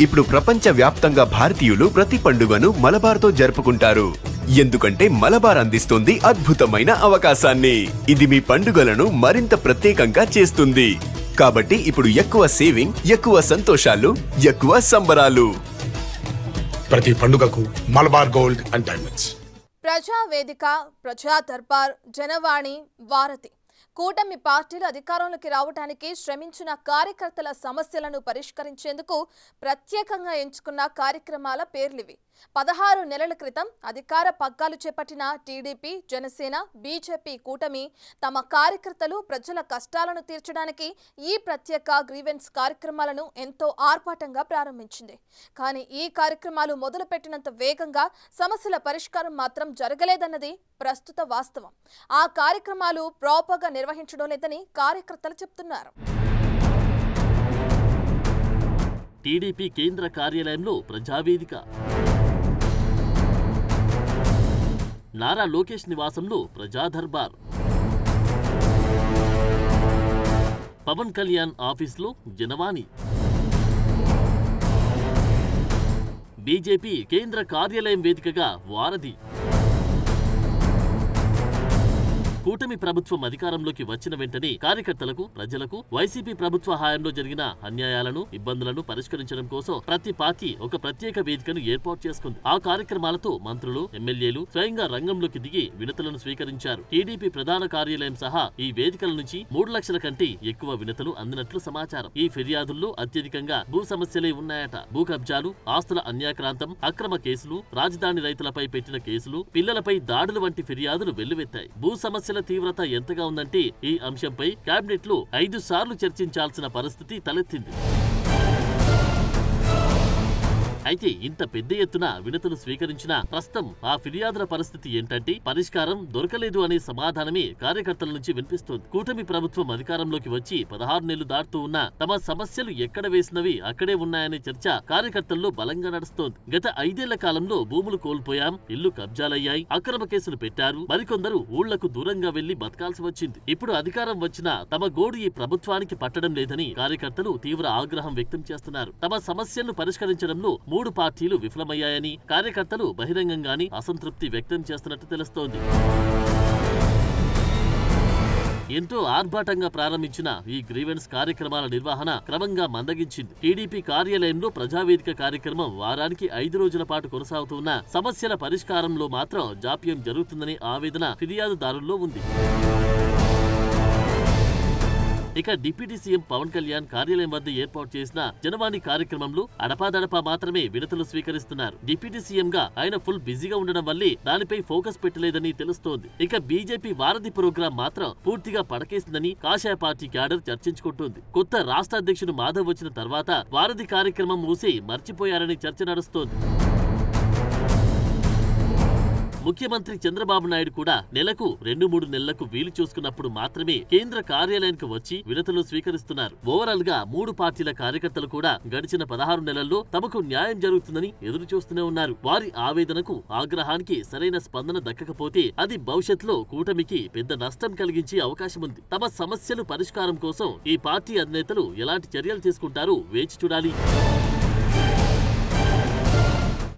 ఇప్పుడు ప్రపంచ వ్యాప్తంగా భారతీయులు ప్రతి పండుగను మలబార్తో జరుపుకుంటారు. ఎందుకంటే మలబార్ అందిస్తుంది అద్భుతమైన అవకాశాన్ని. ఇది మీ పండుగలను మరింత ప్రత్యేకంగా చేస్తుంది. కాబట్టి ఇప్పుడు ఎక్కువ సేవింగ్, ఎక్కువ సంతోషాలు, ఎక్కువ సంబరాలు. ప్రతి పండుగకు Malabar Gold and Diamonds. Prajavedika, Praja Darbar, Janavani, వారధి కూటమి పార్టీలు అధికారంలోకి రావడానికి శ్రమించిన కార్యకర్తల సమస్యలను పరిష్కరించేందుకు ప్రత్యేకంగా ఎంచుకున్న కార్యక్రమాల పేర్లివి. 16 నెలల క్రితం అధికార పగ్గాలు చేపట్టిన టీడీపీ, జనసేన, బీజేపీ కూటమి తమ కార్యకర్తలు ప్రజల కష్టాలను తీర్చడానికి ఈ ప్రత్యేక గ్రీవెన్స్ కార్యక్రమాలను ఎంతో ఆర్భాటంగా ప్రారంభించింది. కానీ ఈ కార్యక్రమాలు మొదలుపెట్టినంత వేగంగా సమస్యల పరిష్కారం మాత్రం జరగలేదన్నది ప్రస్తుత వాస్తవం. ఆ కార్యక్రమాలు ప్రాపర్గా నిర్వహించడం లేదని కార్యకర్తలు చెప్తున్నారు. టీడీపీ కేంద్ర కార్యాలయంలో ప్రజావేదిక, నారా లోకేష్ నివాసంలో ప్రజా దర్బార్, పవన్ కళ్యాణ్ ఆఫీసులో జనవాణి, బీజేపీ కేంద్ర కార్యాలయం వేదికగా వారధి. కూటమి ప్రభుత్వం అధికారంలోకి వచ్చిన వెంటనే కార్యకర్తలకు, ప్రజలకు వైసీపీ ప్రభుత్వ హయాంలో జరిగిన అన్యాయాలను, ఇబ్బందులను పరిష్కరించడం కోసం ప్రతి పార్టీ ఒక ప్రత్యేక వేదికను ఏర్పాటు చేసుకుంది. ఆ కార్యక్రమాలతో మంత్రులు, ఎమ్మెల్యేలు స్వయంగా రంగంలోకి దిగి వినతులను స్వీకరించారు. టీడీపీ ప్రధాన కార్యాలయం సహా ఈ వేదికల నుంచి 3 లక్షల కంటే ఎక్కువ వినతులు అందినట్లు సమాచారం. ఈ ఫిర్యాదుల్లో అత్యధికంగా భూ సమస్యలే ఉన్నాయట. భూ కబ్జాలు, ఆస్తుల అన్యాక్రాంతం, అక్రమ కేసులు, రాజధాని రైతులపై పెట్టిన కేసులు, పిల్లలపై దాడులు వంటి ఫిర్యాదులు వెల్లువెత్తాయి. భూ సమస్యల తీవ్రత ఎంతగా ఉందంటే ఈ అంశంపై కేబినెట్ లో 5 సార్లు చర్చించాల్సిన పరిస్థితి తలెత్తింది. అయితే ఇంత పెద్ద ఎత్తున వినతులు స్వీకరించిన ప్రస్తుతం ఆ ఫిర్యాదుల పరిస్థితి ఏంటంటే పరిష్కారం దొరకలేదు అనే సమాధానమే కార్యకర్తల నుంచి వినిపిస్తోంది. కూటమి ప్రభుత్వం అధికారంలోకి వచ్చి 16 నెలలు దాటుతూ ఉన్నా తమ సమస్యలు ఎక్కడ వేసినవి అక్కడే ఉన్నాయనే చర్చ కార్యకర్తల్లో బలంగా నడుస్తోంది. గత 5 ఏళ్ల కాలంలో భూములు కోల్పోయాం, ఇల్లు కబ్జాలయ్యాయి, అక్రమ కేసులు పెట్టారు, మరికొందరు ఊళ్లకు దూరంగా వెళ్లి బతకాల్సి వచ్చింది. ఇప్పుడు అధికారం వచ్చినా తమ గోడు ఈ ప్రభుత్వానికి పట్టడం లేదని కార్యకర్తలు తీవ్ర ఆగ్రహం వ్యక్తం చేస్తున్నారు. తమ సమస్యలను పరిష్కరించడంలో 3 పార్టీలు విఫలమయ్యాయని కార్యకర్తలు బహిరంగంగానే అసంతృప్తి వ్యక్తం చేస్తున్నట్టు తెలుస్తోంది. ఎంతో ఆర్భాటంగా ప్రారంభించిన ఈ గ్రీవెన్స్ కార్యక్రమాల నిర్వహణ క్రమంగా మందగించింది. టీడీపీ కార్యాలయంలో ప్రజావేదిక కార్యక్రమం వారానికి 5 రోజుల పాటు కొనసాగుతున్న సమస్యల పరిష్కారంలో మాత్రం జాప్యం జరుగుతుందనే ఆవేదన ఫిర్యాదుదారుల్లో ఉంది. ఇక డిప్యూటీ సీఎం పవన్ కళ్యాణ్ కార్యాలయం వద్ద ఏర్పాటు చేసిన జనవాణి కార్యక్రమంలో అడపాదడపా మాత్రమే వినతులు స్వీకరిస్తున్నారు. డిప్యూటీ సీఎం గా ఆయన ఫుల్ బిజీగా ఉండడం వల్లే దానిపై ఫోకస్ పెట్టలేదని తెలుస్తోంది. ఇక బీజేపీ వారధి ప్రోగ్రాం మాత్రం పూర్తిగా పడకేసిందని కాషాయ పార్టీ క్యాడర్ చర్చించుకుంటోంది. కొత్త రాష్ట్ర అధ్యక్షుడు మాధవ్ వచ్చిన తర్వాత వారధి కార్యక్రమం మూసి మర్చిపోయారని చర్చ నడుస్తోంది. ముఖ్యమంత్రి చంద్రబాబు నాయుడు కూడా నెలకు 2-3 నెలలకు వీలు చూసుకున్నప్పుడు మాత్రమే కేంద్ర కార్యాలయానికి వచ్చి వినతులు స్వీకరిస్తున్నారు. ఓవరాల్ గా 3 పార్టీల కార్యకర్తలు కూడా గడిచిన 16 నెలల్లో తమకు న్యాయం జరుగుతుందని ఎదురు చూస్తూనే ఉన్నారు. వారి ఆవేదనకు, ఆగ్రహానికి సరైన స్పందన దక్కకపోతే అది భవిష్యత్తులో కూటమికి పెద్ద నష్టం కలిగించే అవకాశం ఉంది. తమ సమస్యలు పరిష్కారం కోసం ఈ పార్టీ అధినేతలు ఎలాంటి చర్యలు తీసుకుంటారో వేచి చూడాలి.